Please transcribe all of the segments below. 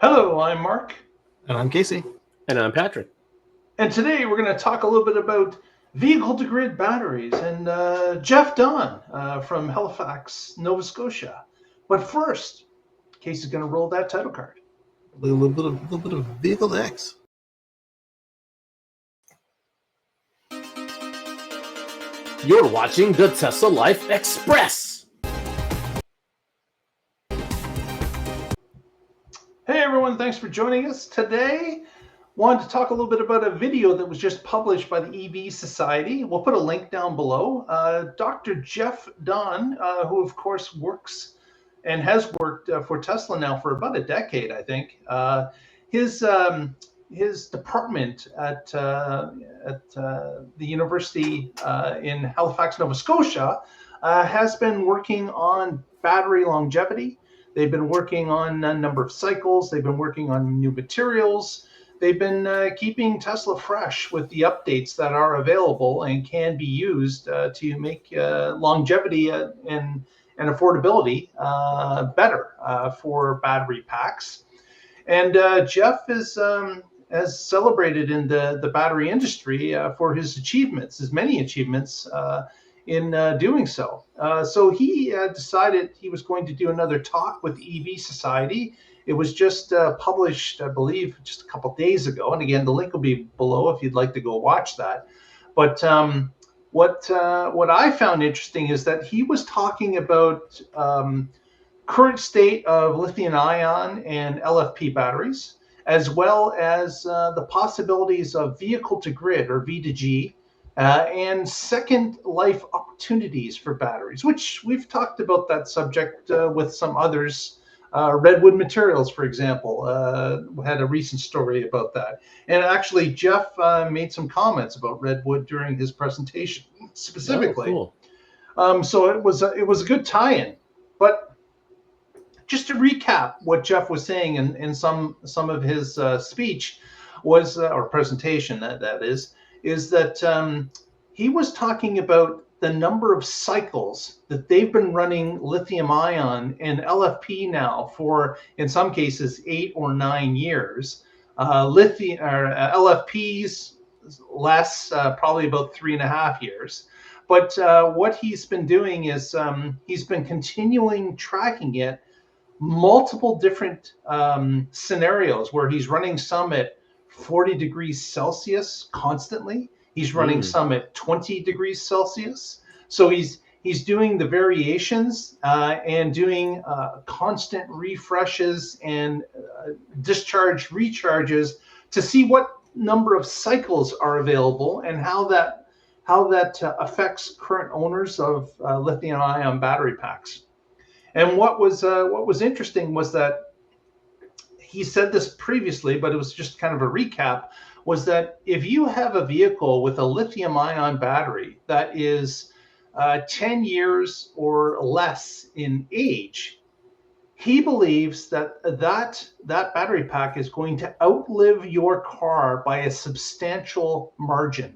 Hello, I'm Mark. And I'm Casey. And I'm Patrick. And today we're going to talk a little bit about vehicle-to-grid batteries and Jeff Dahn from Halifax, Nova Scotia. But first, Casey's going to roll that title card. A little bit of Vehicle to X. You're watching the Tesla Life Express. Hey everyone, thanks for joining us. Today, wanted to talk a little bit about a video that was just published by the EV Society. We'll put a link down below. Dr. Jeff Dahn, who of course works and has worked for Tesla now for about a decade, I think. His department at the university in Halifax, Nova Scotia, has been working on battery longevity. They've been working on a number of cycles. They've been working on new materials. They've been keeping Tesla fresh with the updates that are available and can be used to make longevity and affordability better for battery packs. And Jeff has celebrated in the battery industry for his achievements, his many achievements in doing so. So he decided he was going to do another talk with the EV Society. It was just published, I believe, just a couple days ago. And again, the link will be below if you'd like to go watch that. But what I found interesting is that he was talking about current state of lithium-ion and LFP batteries, as well as the possibilities of vehicle-to-grid or V2G, and second life opportunities for batteries, which we've talked about that subject with some others. Redwood Materials, for example, had a recent story about that. And actually, Jeff made some comments about Redwood during his presentation specifically. Oh, cool. So it was a good tie-in. But just to recap what Jeff was saying in some of his speech was, or presentation, that is that he was talking about the number of cycles that they've been running lithium-ion and LFP now for, in some cases, 8 or 9 years. Lithium or LFPs less, probably about 3.5 years. But what he's been doing is he's been continuing tracking it, multiple different scenarios where he's running some at 40 degrees Celsius constantly. He's running some at 20 degrees Celsius. So he's doing the variations and doing constant refreshes and discharge recharges to see what number of cycles are available and how that affects current owners of lithium-ion battery packs. And what was interesting was that he said this previously, but it was just kind of a recap, was that if you have a vehicle with a lithium-ion battery that is 10 years or less in age, he believes that battery pack is going to outlive your car by a substantial margin.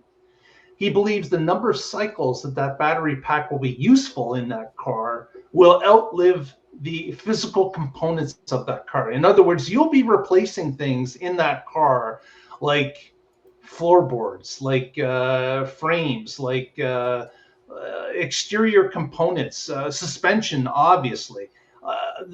He believes the number of cycles that battery pack will be useful in that car will outlive the physical components of that car. In other words, you'll be replacing things in that car like floorboards, like frames, like exterior components, suspension, obviously.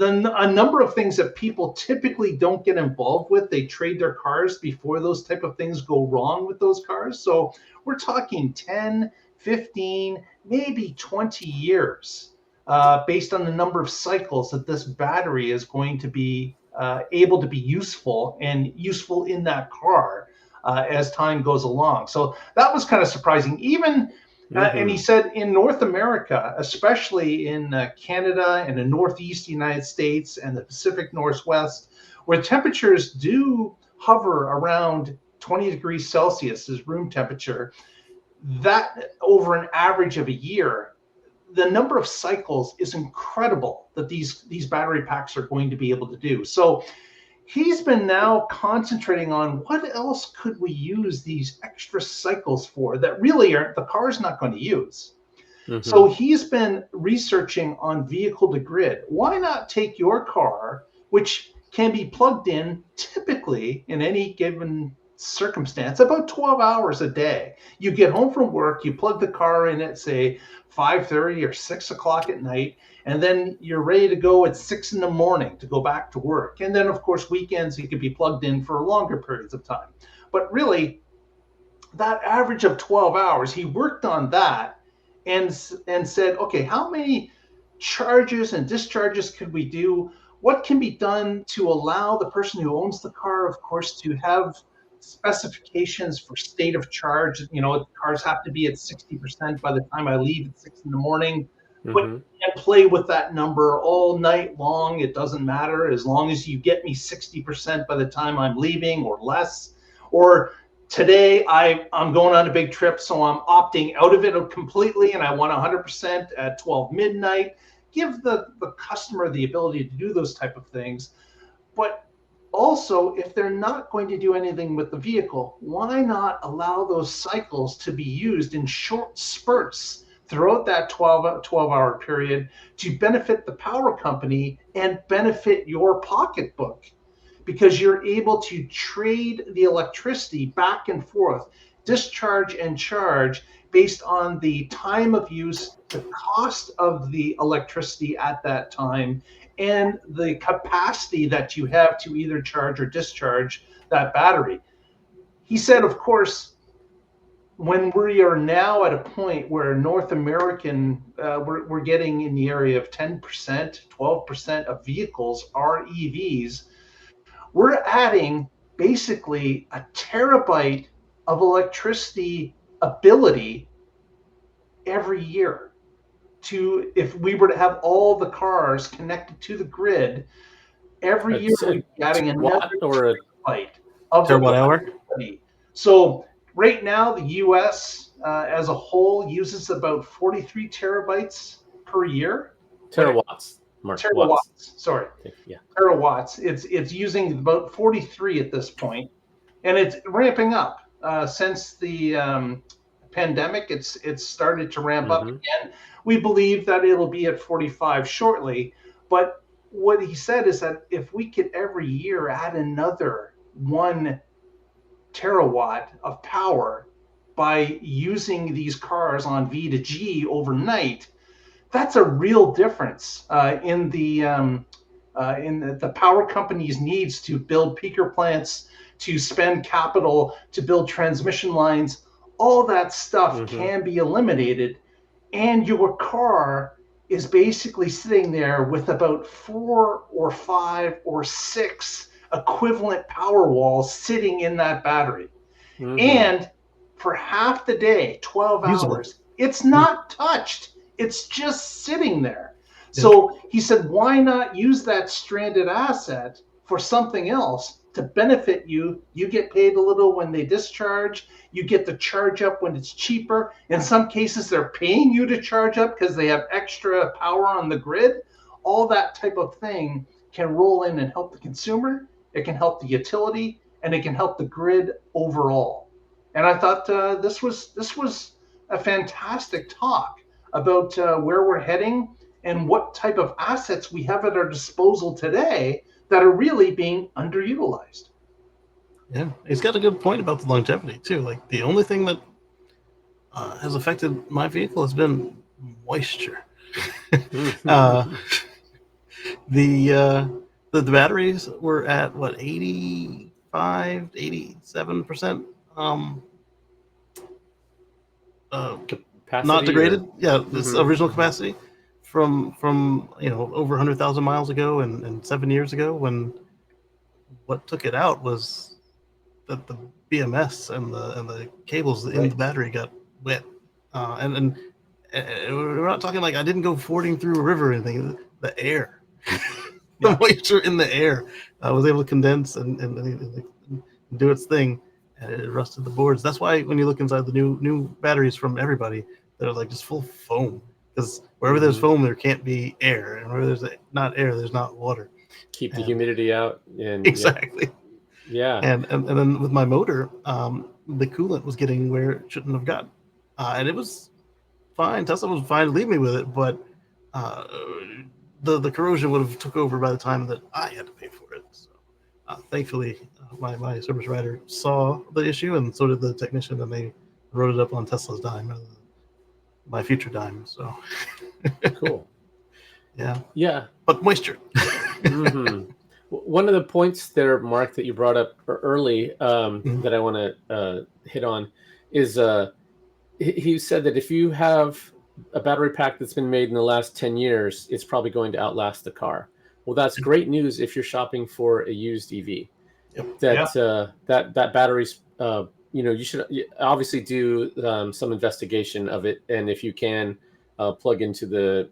A number of things that people typically don't get involved with. They trade their cars before those type of things go wrong with those cars. So we're talking 10, 15, maybe 20 years based on the number of cycles that this battery is going to be able to be useful and useful in that car as time goes along. So that was kind of surprising. Even and he said in North America, especially in Canada and the Northeast United States and the Pacific Northwest, where temperatures do hover around 20 degrees Celsius as room temperature, that over an average of a year, the number of cycles is incredible that these battery packs are going to be able to do. So he's been now concentrating on what else could we use these extra cycles for that really the car's not going to use. So he's been researching on vehicle to grid. Why not take your car, which can be plugged in typically in any given circumstance about 12 hours a day. You get home from work, you plug the car in at say 5:30 or 6 o'clock at night, and then you're ready to go at 6 in the morning to go back to work. And then of course weekends you could be plugged in for longer periods of time. But really that average of 12 hours, he worked on that and said, okay, how many charges and discharges could we do? What can be done to allow the person who owns the car, of course, to have specifications for state of charge? You know, cars have to be at 60% by the time I leave at 6 in the morning. But you can play with that number all night long. It doesn't matter as long as you get me 60% by the time I'm leaving or less. Or today I'm going on a big trip, so I'm opting out of it completely and I want 100% at 12 midnight. Give the customer the ability to do those type of things. But also, if they're not going to do anything with the vehicle, why not allow those cycles to be used in short spurts throughout that 12-hour period to benefit the power company and benefit your pocketbook? Because you're able to trade the electricity back and forth, discharge and charge based on the time of use, the cost of the electricity at that time, and the capacity that you have to either charge or discharge that battery. He said, of course, when we are now at a point where North American, we're getting in the area of 10%, 12% of vehicles are EVs, we're adding basically a terabyte of electricity ability every year. To if we were to have all the cars connected to the grid, every year we'd be adding another terabyte of terawatt hour. electricity. So right now, the U.S. As a whole uses about 43 terabytes per year. Terawatts. Terawatts. Sorry. Yeah. Terawatts. It's using about 43 at this point, and it's ramping up since the pandemic. It's started to ramp up again. We believe that it'll be at 45 shortly. But what he said is that if we could every year add another 1 terawatt of power by using these cars on V2G overnight, that's a real difference in the power company's needs to build peaker plants, to spend capital, to build transmission lines. All that stuff can be eliminated, and your car is basically sitting there with about 4 or 5 or 6 equivalent power walls sitting in that battery. And for half the day, 12 hours, it's not touched. It's just sitting there. So he said, why not use that stranded asset for something else to benefit you? You get paid a little when they discharge. You get to charge up when it's cheaper. In some cases, they're paying you to charge up because they have extra power on the grid. All that type of thing can roll in and help the consumer. It can help the utility, and it can help the grid overall. And I thought this was a fantastic talk about where we're heading and what type of assets we have at our disposal today that are really being underutilized. Yeah, he's got a good point about the longevity too. Like the only thing that has affected my vehicle has been moisture. The batteries were at what 85, 87% not degraded. Yeah, this original capacity from over 100,000 miles ago and 7 years ago, when what took it out was that the BMS and the cables in the battery got wet, and we're not talking like I didn't go fording through a river or anything. The air, the moisture in the air was able to condense and do its thing, and it rusted the boards. That's why when you look inside the new batteries from everybody, they're like just full of foam, because wherever there's foam, there can't be air, and wherever there's not air, there's not water. Keep the humidity out. And exactly. Yeah. And then with my motor, the coolant was getting where it shouldn't have gotten, and it was fine. Tesla was fine to leave me with it, but the corrosion would have took over by the time that I had to pay for it. So thankfully, my service writer saw the issue, and so did the technician, and they wrote it up on Tesla's dime, rather than my future dime. So Cool. Yeah, but moisture. One of the points there, Mark, that you brought up early that I want to hit on is he said that if you have a battery pack that's been made in the last 10 years, it's probably going to outlast the car. Well, that's great news if you're shopping for a used EV. Yep. That battery's, you should obviously do some investigation of it. And if you can, plug into the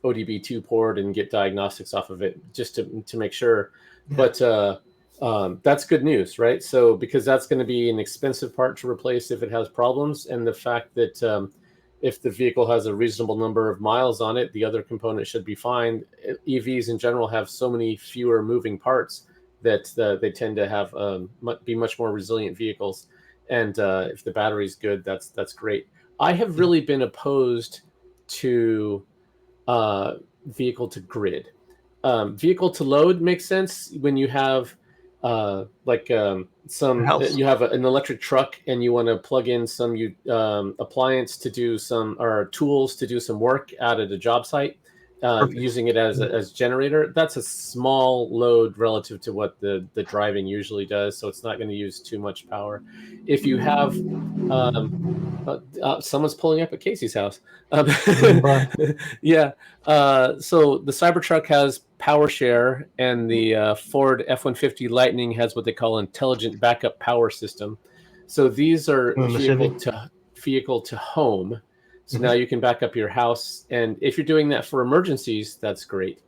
ODB2 port and get diagnostics off of it just to make sure. Yeah. But that's good news, right? So because that's going to be an expensive part to replace if it has problems, and the fact that if the vehicle has a reasonable number of miles on it, the other components should be fine. EVs in general have so many fewer moving parts that they tend to have be much more resilient vehicles. And if the battery's good, that's great. I have really been opposed to vehicle to grid. Vehicle to load makes sense when you have you have an electric truck and you want to plug in some appliance to do or tools to do some work out at a job site, using it as generator. That's a small load relative to what the driving usually does, so it's not going to use too much power. If you have someone's pulling up at Casey's house. Yeah. So the Cybertruck has power share, and the Ford F-150 Lightning has what they call intelligent backup power system. So these are vehicle to home. So now you can back up your house. And if you're doing that for emergencies, that's great.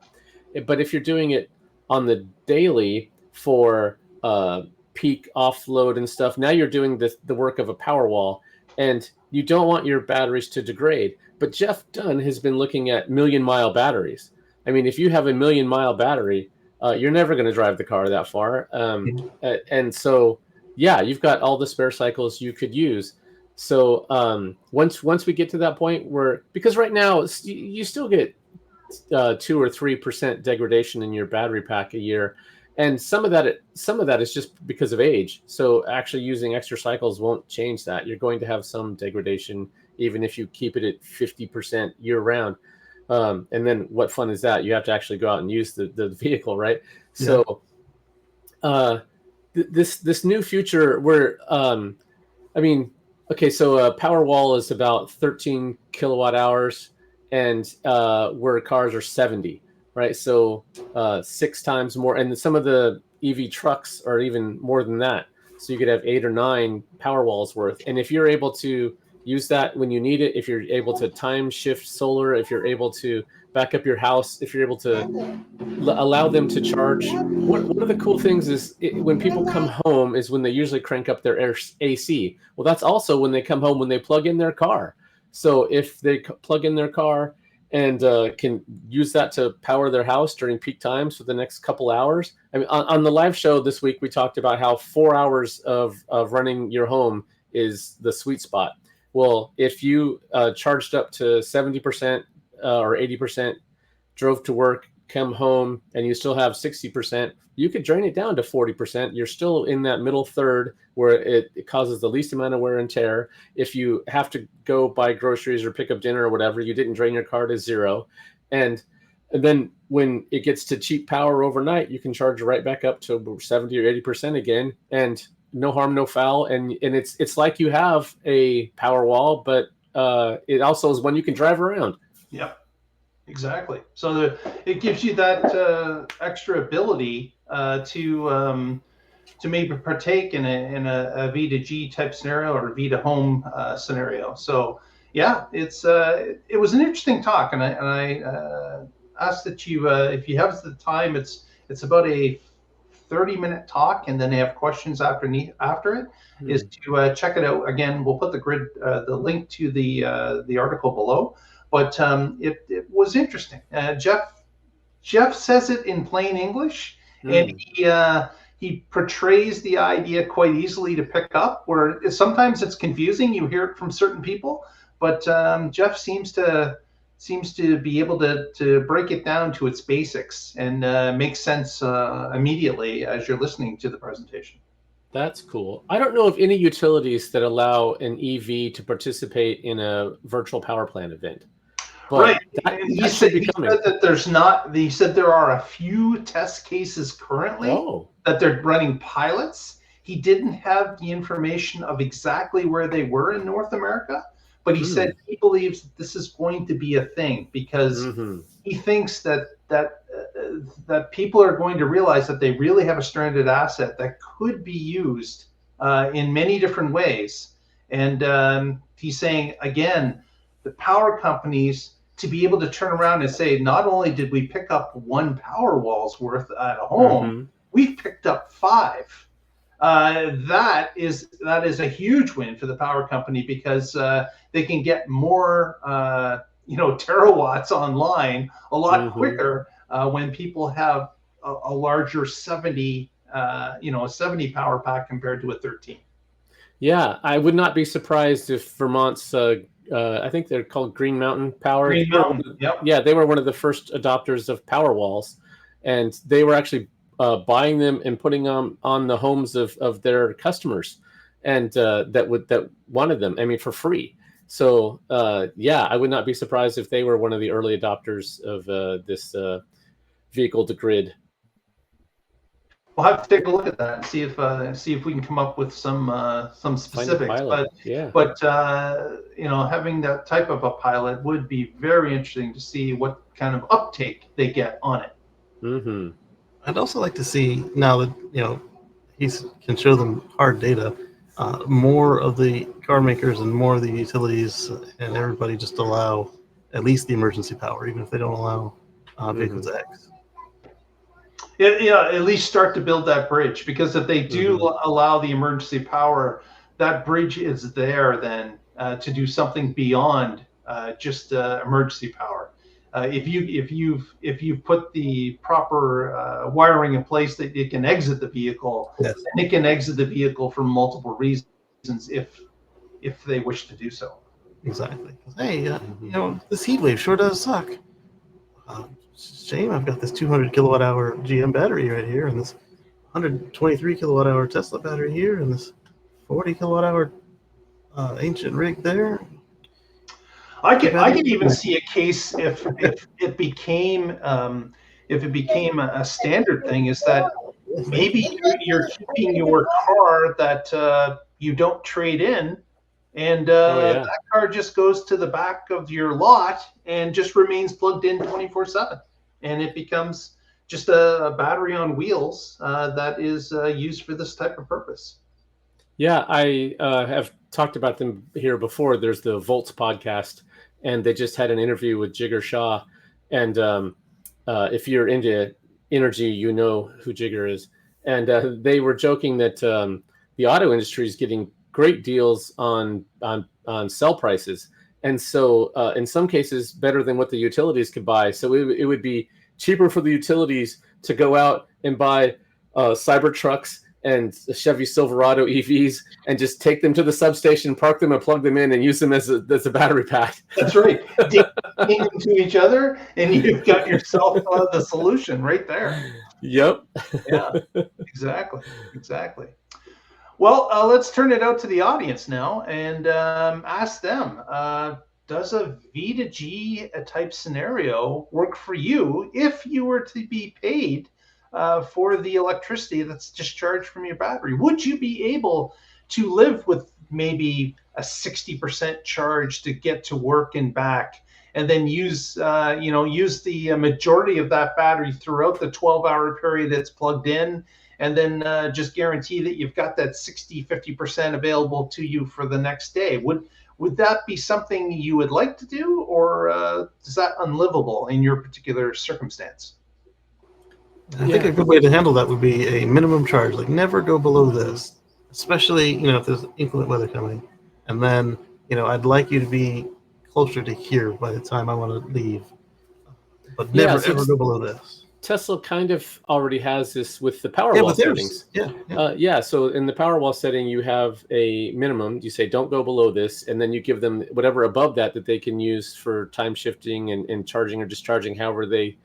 But if you're doing it on the daily for peak offload and stuff, now you're doing the work of a power wall. And you don't want your batteries to degrade. But Jeff Dahn has been looking at million-mile batteries. I mean, if you have a million-mile battery, you're never going to drive the car that far. And so, yeah, you've got all the spare cycles you could use. So once we get to that point because right now you still get 2 or 3% degradation in your battery pack a year. And some of that is just because of age. So actually using extra cycles won't change that. You're going to have some degradation, even if you keep it at 50% year round. And then what fun is that? You have to actually go out and use the vehicle, right? Yeah. So this new future where, so a power wall is about 13 kilowatt hours, and where cars are 70. Right, so 6 times more, and some of the EV trucks are even more than that. So you could have 8 or 9 power walls worth. And if you're able to use that when you need it, if you're able to time shift solar, if you're able to back up your house, if you're able to allow them to charge. One of the cool things is when people come home is when they usually crank up their AC. Well, that's also when they come home when they plug in their car. So if they plug in their car and can use that to power their house during peak times for the next couple hours. I mean, on the live show this week, we talked about how 4 hours of running your home is the sweet spot. Well, if you charged up to 70% or 80%, drove to work, come home, and you still have 60%, you could drain it down to 40%. You're still in that middle third where it causes the least amount of wear and tear. If you have to go buy groceries or pick up dinner or whatever, you didn't drain your car to zero. And then when it gets to cheap power overnight, you can charge it right back up to 70 or 80% again, and no harm, no foul. And it's like you have a power wall, but it also is one you can drive around. Yep. Exactly. So it gives you that extra ability to maybe partake in a V2G type scenario or a V2Home scenario. So yeah, it was an interesting talk, and I asked that you if you have the time, it's about a 30-minute talk, and then they have questions after it. Mm-hmm. Is to check it out again. We'll put the link to the article below. But it was interesting. Jeff says it in plain English, and he portrays the idea quite easily to pick up. Where sometimes it's confusing. You hear it from certain people, but Jeff seems to seems to be able to break it down to its basics and make sense immediately as you're listening to the presentation. That's cool. I don't know of any utilities that allow an EV to participate in a virtual power plant event. But Right. He said that there's not. He said there are a few test cases currently that they're running pilots. He didn't have the information of exactly where they were in North America, but he said he believes that this is going to be a thing because he thinks that people are going to realize that they really have a stranded asset that could be used in many different ways. And he's saying, again, the power companies to be able to turn around and say, not only did we pick up one Powerwall's worth at a home, we've picked up 5. That is a huge win for the power company because they can get more terawatts online a lot quicker when people have a larger 70 power pack compared to a 13. Yeah, I would not be surprised if Vermont's I think they're called Green Mountain Power. Green Mountain, yep. Yeah, they were one of the first adopters of Powerwalls, and they were actually buying them and putting them on the homes of their customers, and that wanted them. I mean, for free. So yeah, I would not be surprised if they were one of the early adopters of this vehicle to grid. We'll have to take a look at that and see if we can come up with some specifics. But having that type of a pilot would be very interesting to see what kind of uptake they get on it. I'd also like to see, now that he can show them hard data, more of the car makers and more of the utilities and everybody just allow at least the emergency power, even if they don't allow vehicles X. Yeah, at least start to build that bridge, because if they do allow the emergency power, that bridge is there then to do something beyond just emergency power. If you've put the proper wiring in place that it can exit the vehicle, and it can exit the vehicle for multiple reasons if they wish to do so. Exactly. Hey, this heat wave sure does suck. Shame I've got this 200 kilowatt hour GM battery right here, and this 123 kilowatt hour Tesla battery here, and this 40 kilowatt hour ancient rig there. I could even see a case if it became a standard thing, is that maybe you're keeping your car that you don't trade in, and that car just goes to the back of your lot and just remains plugged in 24/7, and it becomes just a battery on wheels that is used for this type of purpose. Yeah, I have talked about them here before. There's the Volts podcast, and they just had an interview with Jigger Shah. And if you're into energy, you know who Jigger is. And they were joking that the auto industry is getting great deals on cell prices. And so in some cases, better than what the utilities could buy. So it would be cheaper for the utilities to go out and buy Cybertrucks and Chevy Silverado EVs and just take them to the substation, park them and plug them in and use them as a battery pack. That's right. Dig into each other, and you've got yourself the solution right there. Yep. Yeah, exactly. Well, let's turn it out to the audience now and ask them, does a V2G type scenario work for you if you were to be paid for the electricity that's discharged from your battery? Would you be able to live with maybe a 60% charge to get to work and back, and then use the majority of that battery throughout the 12-hour period it's plugged in, and then just guarantee that you've got that 50% available to you for the next day? Would that be something you would like to do, or is that unlivable in your particular circumstance? I think a good way to handle that would be a minimum charge, like never go below this, especially if there's inclement weather coming. And then I'd like you to be closer to here by the time I want to leave, but never ever go below this. Tesla kind of already has this with the Powerwall Yeah, with settings. theirs. Yeah. So in the Powerwall setting, you have a minimum. You say don't go below this, and then you give them whatever above that they can use for time shifting and charging or discharging, however they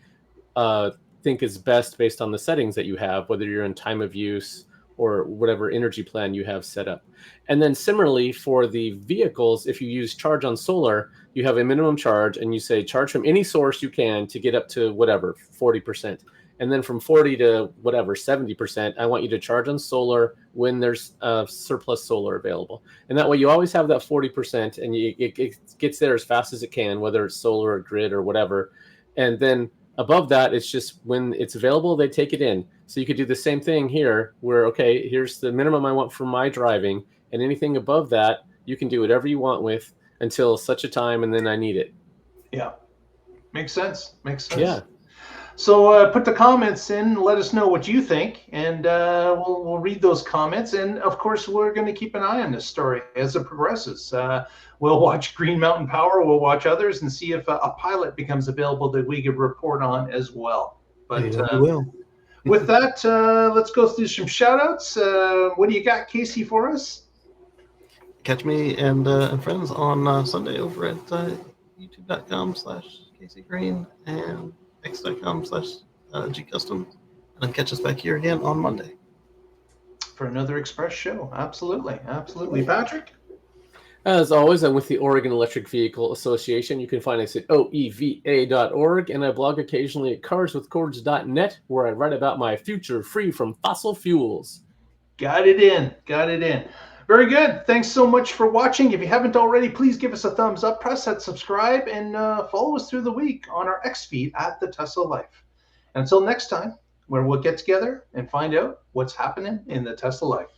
think is best based on the settings that you have, whether you're in time of use or whatever energy plan you have set up. And then similarly for the vehicles, if you use charge on solar, you have a minimum charge and you say charge from any source you can to get up to whatever, 40%. And then from 40 to whatever, 70%, I want you to charge on solar when there's surplus solar available. And that way you always have that 40% and it gets there as fast as it can, whether it's solar or grid or whatever. And then above that, it's just when it's available, they take it in. So you could do the same thing here where, okay, here's the minimum I want for my driving. And anything above that, you can do whatever you want with until such a time, and then I need it. Yeah. Makes sense. Makes sense. Yeah. So put the comments in, let us know what you think, and we'll read those comments. And of course, we're going to keep an eye on this story as it progresses. We'll watch Green Mountain Power, we'll watch others, and see if a pilot becomes available that we could report on as well. But we will. With that, let's go through some shout outs. What do you got, Casey, for us? Catch me and friends on Sunday over at youtube.com/Casey Green and x.com/gcustom, and then catch us back here again on Monday for another Express show. Absolutely. Patrick? As always, I'm with the Oregon Electric Vehicle Association. You can find us at oeva.org, and I blog occasionally at carswithcords.net, where I write about my future free from fossil fuels. Got it in. Very good. Thanks so much for watching. If you haven't already, please give us a thumbs up, press that subscribe, and follow us through the week on our X feed at The Tesla Life. Until next time, where we'll get together and find out what's happening in the Tesla Life.